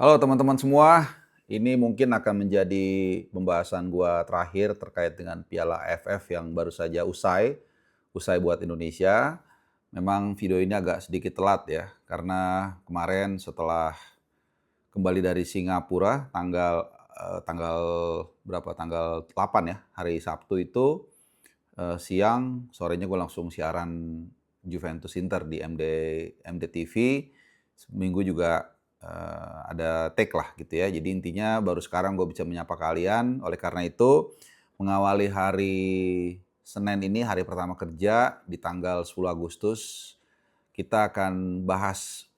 Halo teman-teman semua, ini mungkin akan menjadi pembahasan gua terakhir terkait dengan Piala AFF yang baru saja usai buat Indonesia. Memang video ini agak sedikit telat ya, karena kemarin setelah kembali dari Singapura tanggal berapa? Tanggal 8 ya, hari Sabtu itu siang, sorenya gue langsung siaran Juventus Inter di MDTV. Seminggu juga ada take lah gitu ya. Jadi intinya baru sekarang gue bisa menyapa kalian. Oleh karena itu, mengawali hari Senin ini, hari pertama kerja di tanggal 10 Agustus, kita akan bahas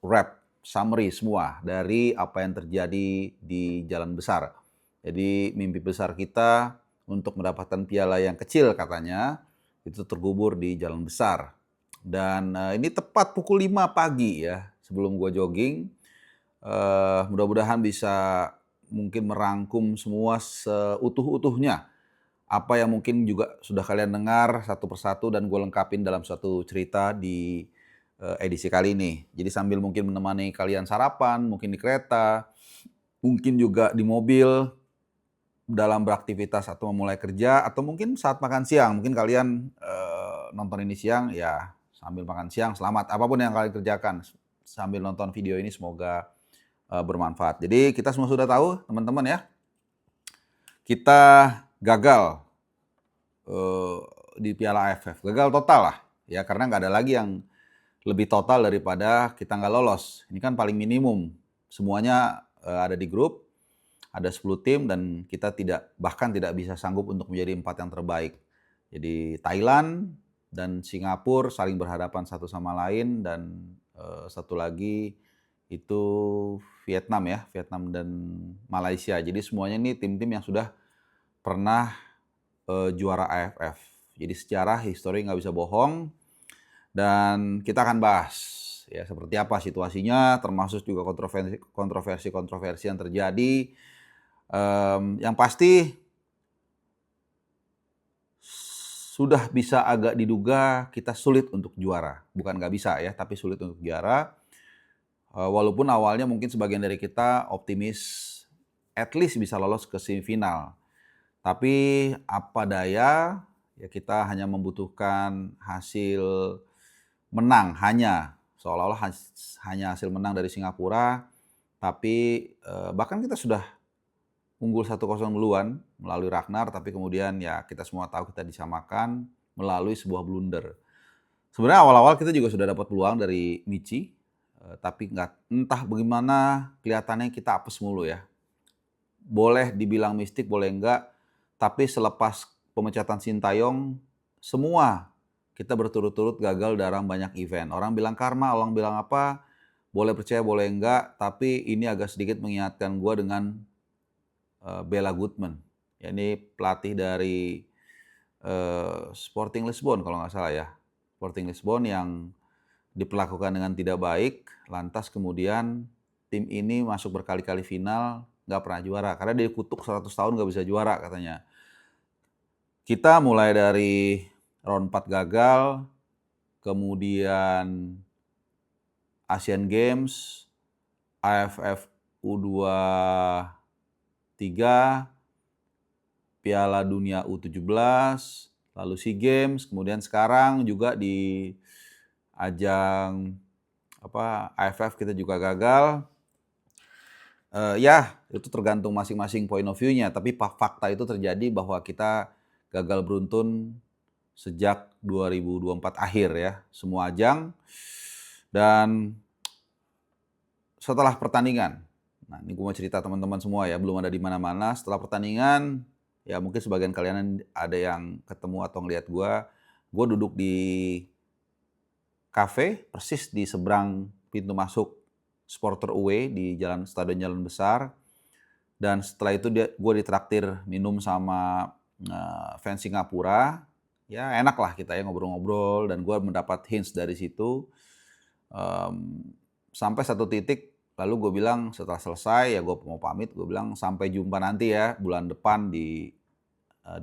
summary semua dari apa yang terjadi di Jalan Besar. Jadi mimpi besar kita untuk mendapatkan piala yang kecil katanya, itu terkubur di Jalan Besar. Dan ini tepat pukul 5 pagi ya, sebelum gue jogging. Mudah-mudahan bisa mungkin merangkum semua seutuh-utuhnya. Apa yang mungkin juga sudah kalian dengar satu persatu dan gue lengkapin dalam suatu cerita di edisi kali ini. Jadi sambil mungkin menemani kalian sarapan, mungkin di kereta, mungkin juga di mobil, dalam beraktivitas atau memulai kerja, atau mungkin saat makan siang. Mungkin kalian nonton ini siang, ya sambil makan siang, selamat. Apapun yang kalian kerjakan sambil nonton video ini semoga bermanfaat. Jadi kita semua sudah tahu teman-teman ya, kita gagal eh, di Piala AFF. Gagal total lah ya, karena nggak ada lagi yang lebih total daripada kita nggak lolos. Ini kan paling minimum. Semuanya ada di grup, ada 10 tim dan kita bahkan tidak bisa sanggup untuk menjadi 4 yang terbaik. Jadi Thailand dan Singapura saling berhadapan satu sama lain, dan satu lagi itu Vietnam ya, Vietnam dan Malaysia. Jadi semuanya ini tim-tim yang sudah pernah juara AFF. Jadi sejarah, histori nggak bisa bohong, dan kita akan bahas ya seperti apa situasinya, termasuk juga kontroversi yang terjadi. Yang pasti sudah bisa agak diduga kita sulit untuk juara. Bukan nggak bisa ya, tapi sulit untuk juara. Walaupun awalnya mungkin sebagian dari kita optimis at least bisa lolos ke semifinal. Tapi apa daya, ya kita hanya membutuhkan hasil menang, seolah-olah hanya hasil menang dari Singapura. Tapi bahkan kita sudah unggul 1-0 duluan melalui Ragnar, tapi kemudian ya kita semua tahu kita disamakan melalui sebuah blunder. Sebenarnya awal-awal kita juga sudah dapat peluang dari Michi, tapi entah bagaimana kelihatannya kita apes mulu ya. Boleh dibilang mistik, boleh enggak, tapi selepas pemecatan Sintayong, semua kita berturut-turut gagal dalam banyak event. Orang bilang karma, orang bilang apa, boleh percaya, boleh enggak, tapi ini agak sedikit mengingatkan gue dengan Bella Goodman. Ya, ini pelatih dari Sporting Lisbon kalau nggak salah ya. Sporting Lisbon yang diperlakukan dengan tidak baik, lantas kemudian tim ini masuk berkali-kali final, nggak pernah juara. Karena dia kutuk 100 tahun nggak bisa juara katanya. Kita mulai dari round 4 gagal, kemudian Asian Games, AFF U23, Piala Dunia U17, lalu SEA Games, kemudian sekarang juga di ajang AFF kita juga gagal. Ya, itu tergantung masing-masing point of view-nya, tapi fakta itu terjadi bahwa kita gagal beruntun sejak 2024 akhir ya, semua ajang. Dan setelah pertandingan, nah ini gue mau cerita teman-teman semua ya, belum ada di mana-mana. Setelah pertandingan, ya mungkin sebagian kalian ada yang ketemu atau ngeliat gue duduk di kafe persis di seberang pintu masuk Supporter Away di Stadion Jalan Besar. Dan setelah itu gue ditraktir minum sama fans Singapura. Ya enak lah kita ya ngobrol-ngobrol, dan gue mendapat hints dari situ. Sampai satu titik, lalu gue bilang setelah selesai ya gue mau pamit, gue bilang sampai jumpa nanti ya bulan depan di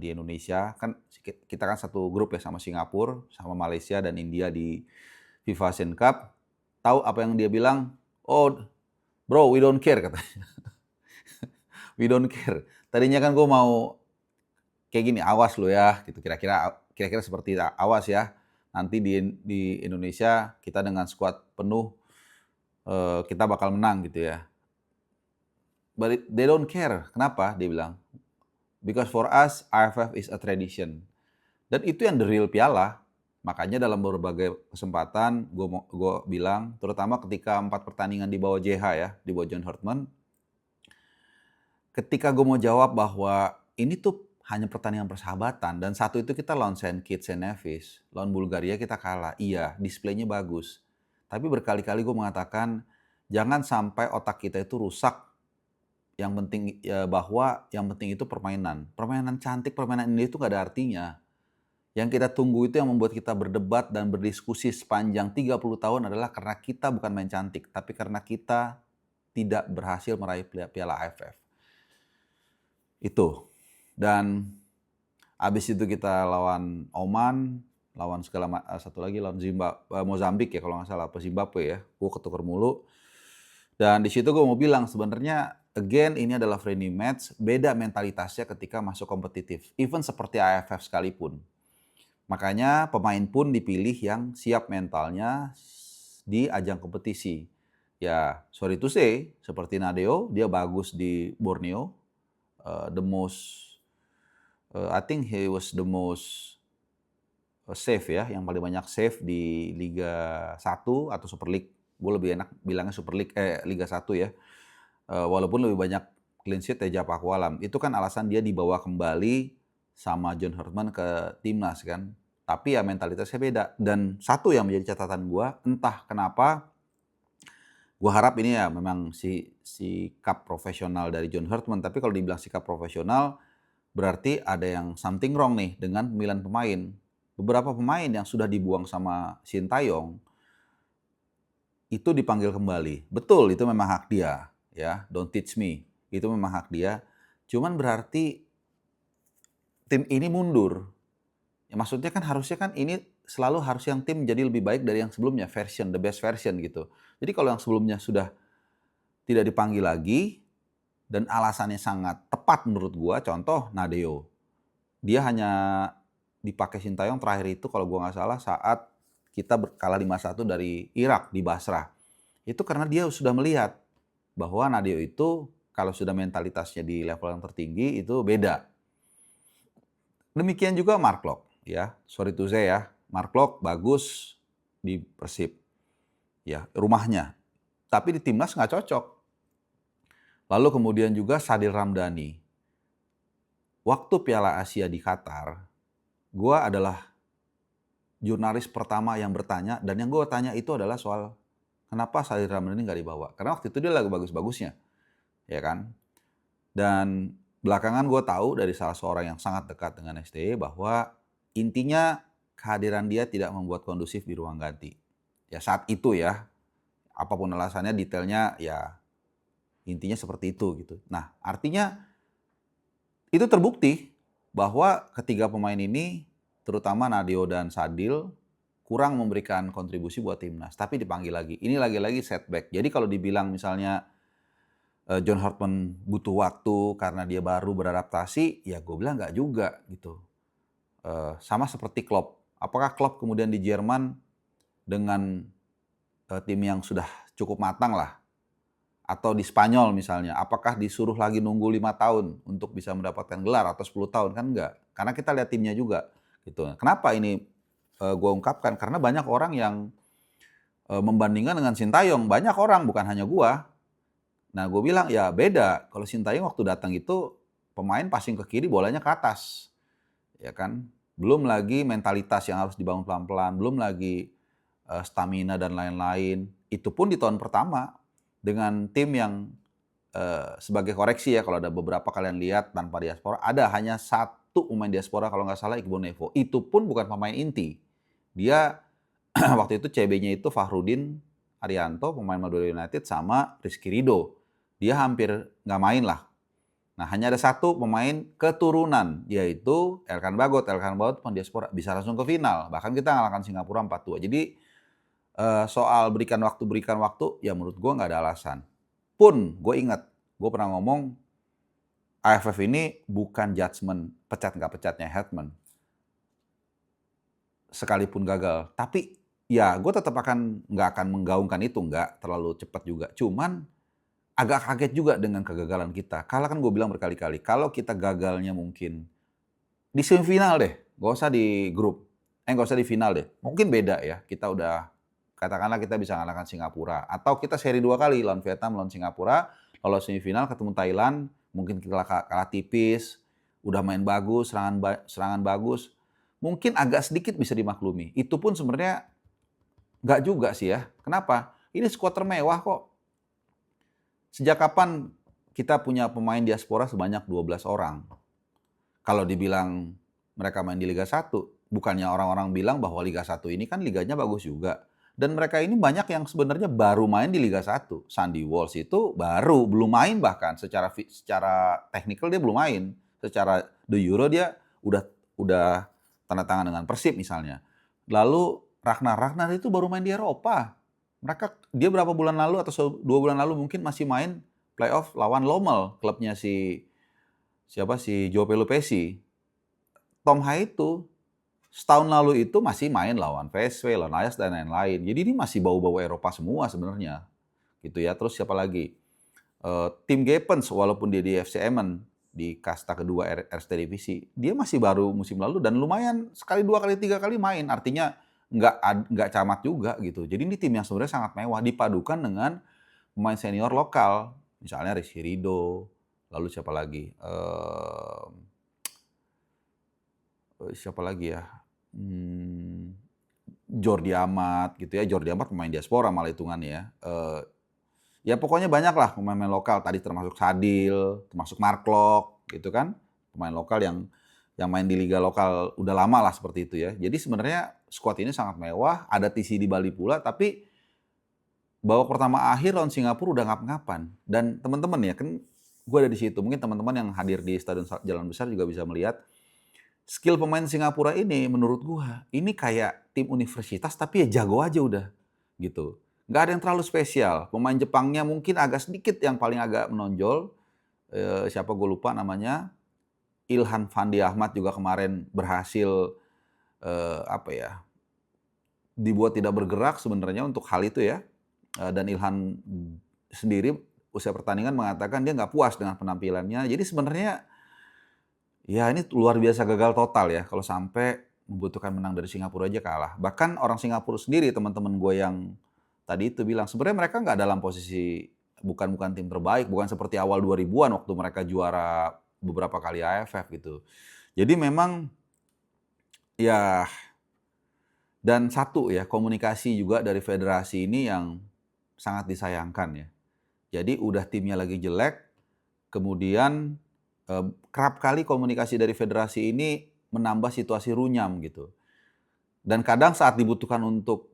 Indonesia. Kan kita kan satu grup ya sama Singapura, sama Malaysia dan India di FIFA Asian Cup. Tahu apa yang dia bilang? Oh, Bro, we don't care katanya. We don't care. Tadinya kan gue mau kayak gini, awas lo ya, gitu. Kira-kira seperti awas ya. Nanti di Indonesia kita dengan skuad penuh kita bakal menang gitu ya. But they don't care. Kenapa? Dia bilang. Because for us, AFF is a tradition. Dan itu yang the real piala. Makanya dalam berbagai kesempatan gue bilang, terutama ketika 4 pertandingan di bawah JH ya, di bawah John Herdman, ketika gue mau jawab bahwa ini tuh hanya pertandingan persahabatan, dan satu itu kita lawan Saint Kitts and Nevis, lawan Bulgaria kita kalah. Iya, displaynya bagus. Tapi berkali-kali gue mengatakan, jangan sampai otak kita itu rusak. Yang penting bahwa yang penting itu permainan. Permainan cantik, permainan ini itu gak ada artinya. Yang kita tunggu itu yang membuat kita berdebat dan berdiskusi sepanjang 30 tahun adalah karena kita bukan main cantik, tapi karena kita tidak berhasil meraih piala AFF. Itu. Dan habis itu kita lawan Oman, lawan satu lagi lawan Mozambik ya kalau nggak salah, apa Zimbabwe ya. Gue ketukar mulu. Dan di situ gue mau bilang sebenarnya again ini adalah friendly match, beda mentalitasnya ketika masuk kompetitif. Even seperti AFF sekalipun. Makanya pemain pun dipilih yang siap mentalnya di ajang kompetisi. Ya, sorry to say, seperti Nadeo, dia bagus di Borneo. I think he was the most save ya, yang paling banyak save di Liga 1 atau Super League. Gue lebih enak bilangnya Super League, Liga 1 ya. Walaupun lebih banyak clean sheet Teja Pakualam. Itu kan alasan dia dibawa kembali sama John Herdman ke timnas kan. Tapi ya mentalitasnya beda. Dan satu yang menjadi catatan gue, entah kenapa, gue harap ini ya memang sikap profesional dari John Herdman. Tapi kalau dibilang sikap profesional, berarti ada yang something wrong nih dengan pemilihan pemain. Beberapa pemain yang sudah dibuang sama Sintayong, itu dipanggil kembali. Betul, itu memang hak dia. Ya, don't teach me. Itu memang hak dia. Cuman berarti tim ini mundur. Ya, maksudnya kan harusnya kan ini selalu harus yang tim jadi lebih baik dari yang sebelumnya, the best version gitu. Jadi kalau yang sebelumnya sudah tidak dipanggil lagi dan alasannya sangat tepat menurut gua, contoh Nadeo. Dia hanya dipakai Sintayong terakhir itu kalau gua nggak salah saat kita kalah 5-1 dari Irak di Basrah. Itu karena dia sudah melihat bahwa Nadeo itu kalau sudah mentalitasnya di level yang tertinggi itu beda. Demikian juga Mark Locke ya. Sorry to say ya, Mark Locke bagus di Persib. Ya, rumahnya. Tapi di timnas nggak cocok. Lalu kemudian juga Sadil Ramdhani. Waktu Piala Asia di Qatar, gue adalah jurnalis pertama yang bertanya, dan yang gue tanya itu adalah soal kenapa Sadil Ramdhani nggak dibawa. Karena waktu itu dia lagi bagus-bagusnya, ya kan. Dan belakangan gue tahu dari salah seorang yang sangat dekat dengan STY bahwa intinya kehadiran dia tidak membuat kondusif di ruang ganti. Ya saat itu ya, apapun alasannya, detailnya ya intinya seperti itu gitu. Nah artinya itu terbukti bahwa ketiga pemain ini, terutama Nadeo dan Sadil, kurang memberikan kontribusi buat timnas. Tapi dipanggil lagi. Ini lagi-lagi setback. Jadi kalau dibilang misalnya John Herdman butuh waktu karena dia baru beradaptasi, ya gue bilang nggak juga gitu. Sama seperti Klopp. Apakah Klopp kemudian di Jerman dengan tim yang sudah cukup matang lah, atau di Spanyol misalnya, apakah disuruh lagi nunggu 5 tahun untuk bisa mendapatkan gelar atau 10 tahun? Kan enggak. Karena kita lihat timnya juga. Gitu. Kenapa ini gue ungkapkan? Karena banyak orang yang membandingkan dengan Sintayong. Banyak orang, bukan hanya gue. Nah gue bilang ya beda. Kalau Sintayong waktu datang itu pemain passing ke kiri, bolanya ke atas. Ya kan? Belum lagi mentalitas yang harus dibangun pelan-pelan. Belum lagi stamina dan lain-lain. Itu pun di tahun pertama. Dengan tim yang sebagai koreksi ya, kalau ada beberapa kalian lihat tanpa diaspora, ada hanya satu pemain diaspora kalau nggak salah, Iqbal Nevo. Itu pun bukan pemain inti. Dia waktu itu CB-nya itu Fahrudin Arianto, pemain Madura United, sama Rizky Ridho. Dia hampir nggak main lah. Nah hanya ada satu pemain keturunan, yaitu Elkan Bagot. Elkan Bagot pemain diaspora, bisa langsung ke final. Bahkan kita ngalahkan Singapura 4-2. Jadi soal berikan waktu, ya menurut gue nggak ada alasan. pun gue ingat, gue pernah ngomong AFF ini bukan judgement pecat nggak pecatnya Hetman sekalipun gagal. Tapi ya gue tetap nggak akan menggaungkan itu, nggak terlalu cepat juga. Cuman agak kaget juga dengan kegagalan kita. Karena kan gue bilang berkali-kali, kalau kita gagalnya mungkin di semifinal deh, nggak usah di grup, nggak usah di final deh. Mungkin beda ya, kita udah katakanlah kita bisa ngalahkan Singapura, atau kita seri 2 kali lawan Vietnam, lawan Singapura, lolos semifinal ketemu Thailand, mungkin kita kalah tipis, udah main bagus, serangan bagus, mungkin agak sedikit bisa dimaklumi. Itu pun sebenarnya nggak juga sih ya. Kenapa? Ini skuad termewah kok. Sejak kapan kita punya pemain diaspora sebanyak 12 orang? Kalau dibilang mereka main di Liga 1, bukannya orang-orang bilang bahwa Liga 1 ini kan liganya bagus juga. Dan mereka ini banyak yang sebenarnya baru main di Liga 1. Sandy Walsh itu baru, belum main bahkan. Secara teknikal dia belum main. Secara The Euro dia udah tanda tangan dengan Persib misalnya. Lalu Ragnar itu baru main di Eropa. Dia berapa bulan lalu atau 2 bulan lalu mungkin masih main playoff lawan Lommel, klubnya si Joe Pelupesi. Tom Haye itu setahun lalu itu masih main lawan PSV, lawan Ajax dan lain-lain. Jadi ini masih bau-bau Eropa semua sebenarnya. Gitu ya. Terus siapa lagi? Tim Gepens walaupun dia di FC Emmen di kasta kedua Eerste Divisi, dia masih baru musim lalu dan lumayan sekali, 2 kali, 3 kali main. Artinya nggak camat juga gitu. Jadi ini tim yang sebenarnya sangat mewah dipadukan dengan pemain senior lokal. Misalnya Rizky Ridho, lalu siapa lagi? Siapa lagi ya? Jordi Amat gitu ya. Jordi Amat pemain diaspora malah hitungannya ya. Ya pokoknya banyak lah pemain-pemain lokal. Tadi termasuk Sadil, termasuk Mark Klok gitu kan. Pemain lokal yang main di liga lokal udah lama lah seperti itu ya. Jadi sebenarnya skuad ini sangat mewah. Ada TC di Bali pula, tapi babak pertama akhir lawan Singapura udah ngap-ngapan. Dan teman-teman ya, kan gue ada di situ. Mungkin teman-teman yang hadir di Stadion Jalan Besar juga bisa melihat skill pemain Singapura ini menurut gue ini kayak tim universitas tapi ya jago aja udah gitu. Nggak ada yang terlalu spesial. Pemain Jepangnya mungkin agak sedikit yang paling agak menonjol. Siapa gue lupa namanya. Ilhan Fandi Ahmad juga kemarin berhasil dibuat tidak bergerak sebenarnya untuk hal itu ya. Dan Ilhan sendiri usai pertandingan mengatakan dia nggak puas dengan penampilannya. Jadi sebenarnya ya ini luar biasa gagal total ya kalau sampai membutuhkan menang dari Singapura aja kalah. Bahkan orang Singapura sendiri, teman-teman gue yang tadi itu bilang sebenarnya mereka nggak dalam posisi bukan tim terbaik, bukan seperti awal 2000-an waktu mereka juara beberapa kali AFF gitu. Jadi memang ya, dan satu ya, komunikasi juga dari federasi ini yang sangat disayangkan ya. Jadi udah timnya lagi jelek, kemudian kerap kali komunikasi dari federasi ini menambah situasi runyam gitu. Dan kadang saat dibutuhkan untuk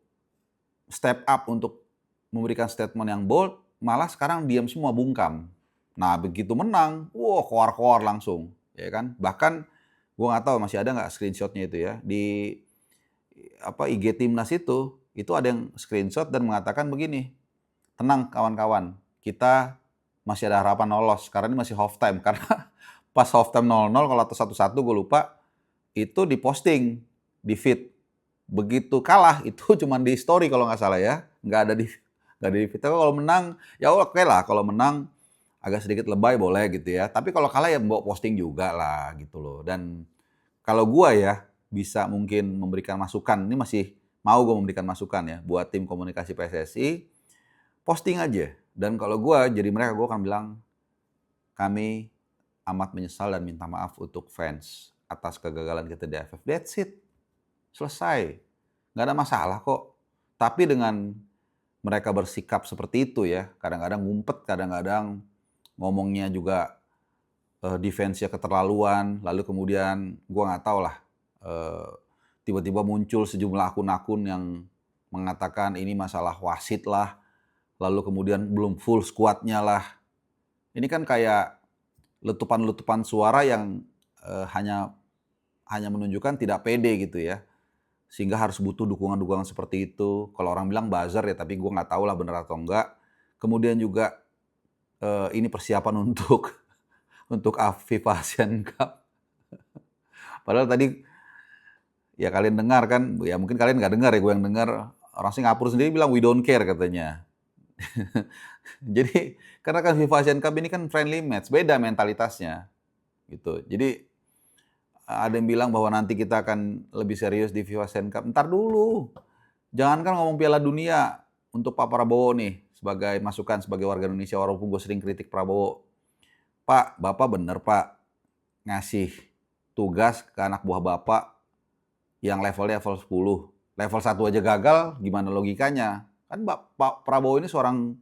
step up, untuk memberikan statement yang bold, malah sekarang diam semua, bungkam. Nah begitu menang, koar-koar langsung, ya kan? Bahkan gue nggak tahu masih ada nggak screenshotnya itu ya di IG Timnas itu ada yang screenshot dan mengatakan begini, tenang kawan-kawan, kita masih ada harapan lolos karena ini masih half time. Karena pas half time 0-0 kalau atau 1-1 gue lupa, itu diposting di feed. Begitu kalah itu cuma di story kalau nggak salah ya, nggak ada di feed. Tapi kalau menang ya oke lah, kalau menang agak sedikit lebay boleh gitu ya. Tapi kalau kalah ya bawa posting juga lah gitu loh. Dan kalau gue ya bisa mungkin memberikan masukan, ini masih mau gue memberikan masukan ya buat tim komunikasi PSSI, posting aja. Dan kalau gue jadi mereka, gue akan bilang kami amat menyesal dan minta maaf untuk fans atas kegagalan kita di AFF. That's it. Selesai. Nggak ada masalah kok. Tapi dengan mereka bersikap seperti itu ya, kadang-kadang ngumpet, kadang-kadang ngomongnya juga defense-nya keterlaluan, lalu kemudian gue nggak tahu lah, tiba-tiba muncul sejumlah akun-akun yang mengatakan ini masalah wasit lah, lalu kemudian belum full squad-nya lah. Ini kan kayak letupan-letupan suara yang hanya menunjukkan tidak pede gitu ya. Sehingga harus butuh dukungan-dukungan seperti itu. Kalau orang bilang buzzer ya, tapi gue nggak tahu lah benar atau enggak. Kemudian juga ini persiapan untuk FIFA Asian Cup. Padahal tadi ya kalian dengar kan, ya mungkin kalian nggak dengar ya, gue yang dengar orang Singapura sendiri bilang we don't care katanya. Jadi karena kan FIFA Asian Cup ini kan friendly match, beda mentalitasnya gitu. Jadi ada yang bilang bahwa nanti kita akan lebih serius di FIFA Asian Cup. Ntar dulu, jangankan ngomong Piala Dunia untuk Pak Prabowo nih sebagai masukan sebagai warga Indonesia, walaupun gue sering kritik Prabowo. Pak, Bapak bener Pak ngasih tugas ke anak buah Bapak yang levelnya level 10. Level 1 aja gagal, gimana logikanya? Kan Pak Prabowo ini seorang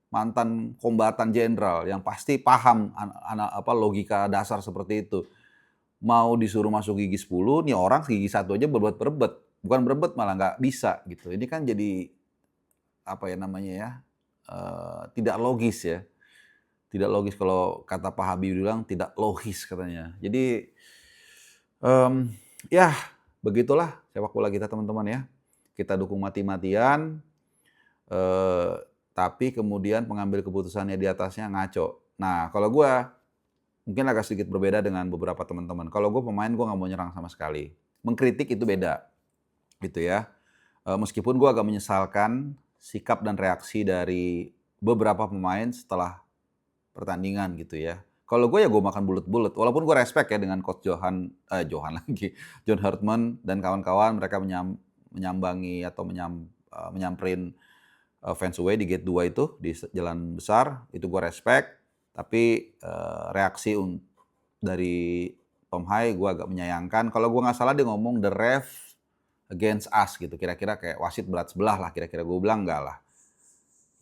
mantan kombatan jenderal yang pasti paham logika dasar seperti itu. Mau disuruh masuk gigi 10, nih orang gigi 1 aja berebet-berebet. Bukan berebet, malah nggak bisa gitu. Ini kan jadi apa ya namanya ya, tidak logis ya. Tidak logis, kalau kata Pak Habibie bilang tidak logis katanya. Jadi ya begitulah sepak bola kita teman-teman ya. Kita dukung mati-matian, tapi kemudian pengambil keputusannya di atasnya ngaco. Nah kalau gue mungkin agak sedikit berbeda dengan beberapa teman-teman. Kalau gue pemain, gue nggak mau nyerang sama sekali. Mengkritik itu beda, gitu ya. Meskipun gue agak menyesalkan sikap dan reaksi dari beberapa pemain setelah pertandingan gitu ya. Kalau gue ya gue makan bulet-bulet. Walaupun gue respect ya dengan coach John Hartman dan kawan-kawan, mereka menyambangi atau menyamperin fans away di gate 2 itu, di jalan besar, itu gue respect. Tapi reaksi dari Tom Hai gue agak menyayangkan. Kalau gue nggak salah dia ngomong the ref against us gitu. Kira-kira kayak wasit berat sebelah lah, kira-kira. Gue bilang enggak lah.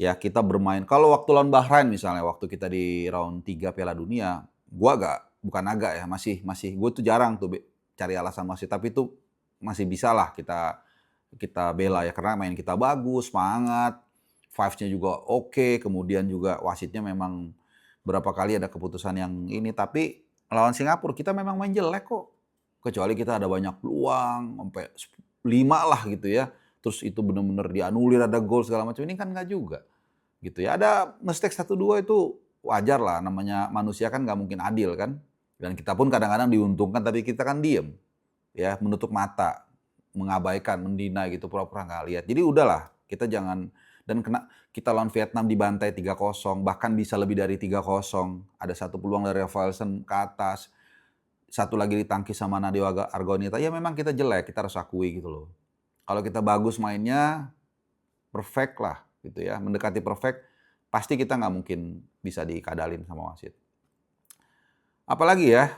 Ya kita bermain, kalau waktu lawan Bahrain misalnya, waktu kita di round 3 Piala Dunia, gue masih gue tuh jarang tuh cari alasan wasit, tapi itu masih bisa lah kita bela ya, karena main kita bagus, semangat, vibes-nya juga oke, kemudian juga wasitnya memang berapa kali ada keputusan yang ini, tapi lawan Singapura kita memang main jelek kok. Kecuali kita ada banyak peluang, sampai 5 lah gitu ya. Terus itu benar-benar dianulir, ada gol segala macam, ini kan nggak juga. Gitu ya, ada mistake 1-2 itu wajar lah, namanya manusia kan nggak mungkin adil kan. Dan kita pun kadang-kadang diuntungkan, tapi kita kan diem. Ya, menutup mata, mengabaikan, mendina gitu, pura-pura nggak lihat. Jadi udahlah, kita jangan, dan kita lawan Vietnam dibantai 3-0, bahkan bisa lebih dari 3-0. Ada satu peluang dari Rafaelson ke atas, satu lagi ditangkis sama Nadio Argonita. Ya memang kita jelek, kita harus akui gitu loh. Kalau kita bagus mainnya, perfect lah gitu ya, mendekati perfect, pasti kita nggak mungkin bisa dikadalin sama wasit. Apalagi ya,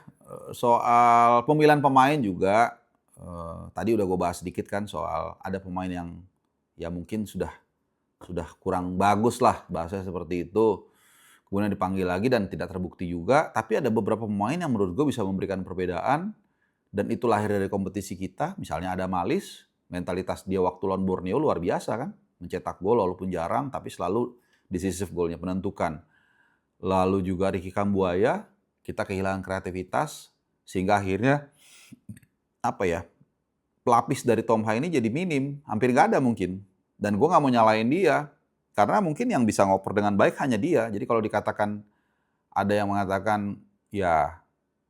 soal pemilihan pemain juga, tadi udah gue bahas sedikit kan, soal ada pemain yang ya mungkin sudah kurang bagus lah, bahasanya seperti itu. Kemudian dipanggil lagi dan tidak terbukti juga, tapi ada beberapa pemain yang menurut gue bisa memberikan perbedaan, dan itu lahir dari kompetisi kita. Misalnya ada Malis, mentalitas dia waktu lawan Borneo luar biasa kan, mencetak gol walaupun jarang, tapi selalu decisive golnya, penentukan. Lalu juga Ricky Kambuaya, kita kehilangan kreativitas, sehingga akhirnya pelapis dari Tom Hai ini jadi minim, hampir nggak ada mungkin. Dan gue nggak mau nyalain dia, karena mungkin yang bisa ngoper dengan baik hanya dia. Jadi kalau dikatakan, ada yang mengatakan, ya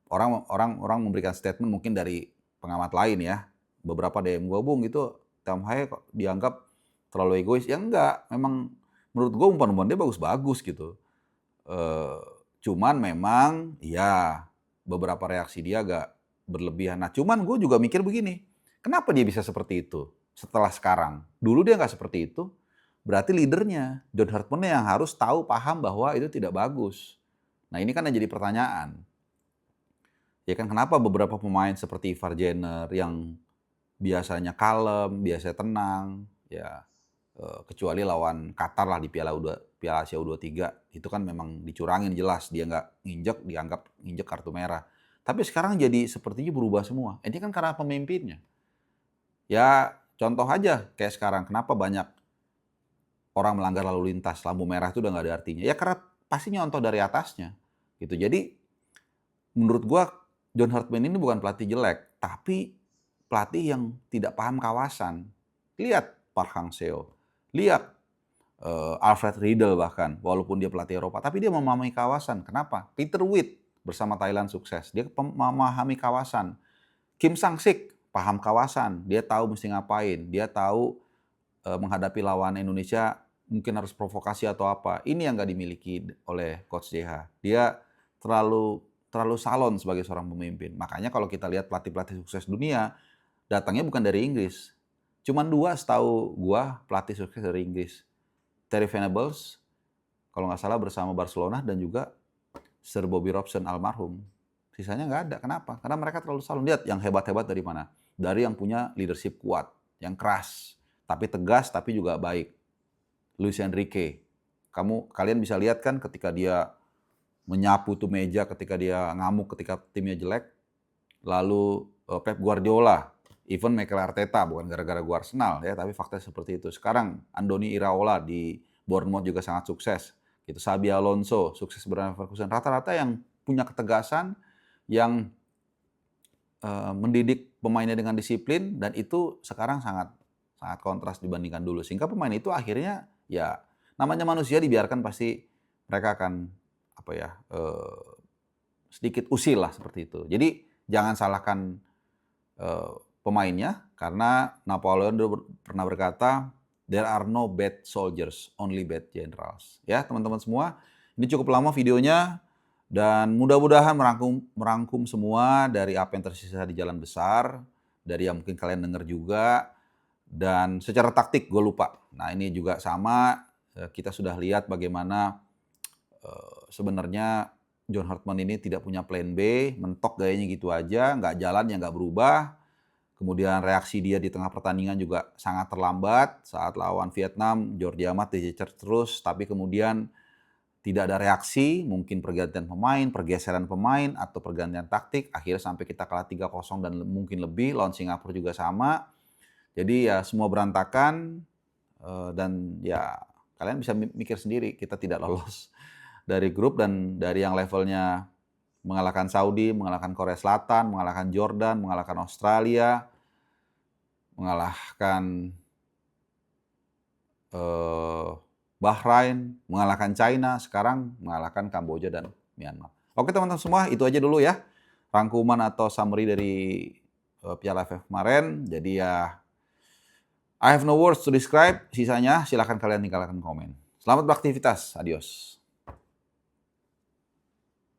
orang memberikan statement mungkin dari pengamat lain ya. Beberapa DM gue, Bung, itu Tom Hai dianggap terlalu egois. Ya enggak, memang menurut gue umpan-umpan dia bagus-bagus gitu. Cuman memang ya beberapa reaksi dia agak berlebihan. Nah cuman gue juga mikir begini, kenapa dia bisa seperti itu setelah sekarang? Dulu dia nggak seperti itu, berarti leadernya, John Hartman, yang harus tahu, paham bahwa itu tidak bagus. Nah ini kan yang jadi pertanyaan. Ya kan, kenapa beberapa pemain seperti Ivar Jenner yang biasanya kalem, biasanya tenang, ya kecuali lawan Qatar lah di Piala Asia U23, itu kan memang dicurangin jelas, dia nggak dianggap nginjek kartu merah. Tapi sekarang jadi sepertinya berubah semua. Ini kan karena pemimpinnya. Ya contoh aja kayak sekarang, kenapa banyak orang melanggar lalu lintas, lampu merah itu udah nggak ada artinya. Ya karena pasti nyontoh dari atasnya. Gitu. Jadi menurut gua John Hartman ini bukan pelatih jelek, tapi pelatih yang tidak paham kawasan. Lihat Park Hang-seo, lihat Alfred Riedel bahkan, walaupun dia pelatih Eropa, tapi dia memahami kawasan. Kenapa? Peter Witt bersama Thailand sukses, dia memahami kawasan. Kim Sang-sik paham kawasan, dia tahu mesti ngapain, dia tahu menghadapi lawan Indonesia mungkin harus provokasi atau apa. Ini yang nggak dimiliki oleh Coach JH. Dia terlalu salon sebagai seorang pemimpin. Makanya kalau kita lihat pelatih-pelatih sukses dunia, datangnya bukan dari Inggris. Cuman 2 setahu gua pelatih sukses dari Inggris. Terry Venables, kalau nggak salah bersama Barcelona, dan juga Sir Bobby Robson almarhum. Sisanya nggak ada. Kenapa? Karena mereka terlalu salon. Lihat yang hebat-hebat dari mana? Dari yang punya leadership kuat, yang keras, tapi tegas, tapi juga baik. Luis Enrique. Kalian bisa lihat kan ketika dia menyapu tuh meja, ketika dia ngamuk ketika timnya jelek. Lalu Pep Guardiola, even Mikel Arteta, bukan gara-gara gua Arsenal ya, tapi faktanya seperti itu. Sekarang Andoni Iraola di Bournemouth juga sangat sukses. Gitu. Xabi Alonso sukses bersama Leverkusen. Rata-rata yang punya ketegasan, yang mendidik pemainnya dengan disiplin, dan itu sekarang sangat kontras dibandingkan dulu. Sehingga pemain itu akhirnya ya namanya manusia, dibiarkan pasti mereka akan sedikit usil lah seperti itu. Jadi jangan salahkan pemainnya, karena Napoleon dulu pernah berkata, there are no bad soldiers, only bad generals. Ya teman-teman semua, ini cukup lama videonya, dan mudah-mudahan merangkum semua dari apa yang tersisa di Jalan Besar, dari yang mungkin kalian dengar juga, dan secara taktik gue lupa. Nah ini juga sama, kita sudah lihat bagaimana sebenarnya John Hartman ini tidak punya plan B, mentok gayanya gitu aja, nggak jalan ya nggak berubah. Kemudian reaksi dia di tengah pertandingan juga sangat terlambat. Saat lawan Vietnam, Jordi Amat dicecer terus, tapi kemudian tidak ada reaksi, mungkin pergantian pemain, pergeseran pemain, atau pergantian taktik. Akhirnya sampai kita kalah 3-0 dan mungkin lebih, lawan Singapura juga sama. Jadi ya semua berantakan, dan ya kalian bisa mikir sendiri, kita tidak lolos dari grup, dan dari yang levelnya mengalahkan Saudi, mengalahkan Korea Selatan, mengalahkan Jordan, mengalahkan Australia, mengalahkan Bahrain, mengalahkan China, sekarang mengalahkan Kamboja dan Myanmar. Oke teman-teman semua, itu aja dulu ya rangkuman atau summary dari Piala AFF kemarin. Jadi ya I have no words to describe, sisanya silahkan kalian tinggalkan komen. Selamat beraktivitas, adios.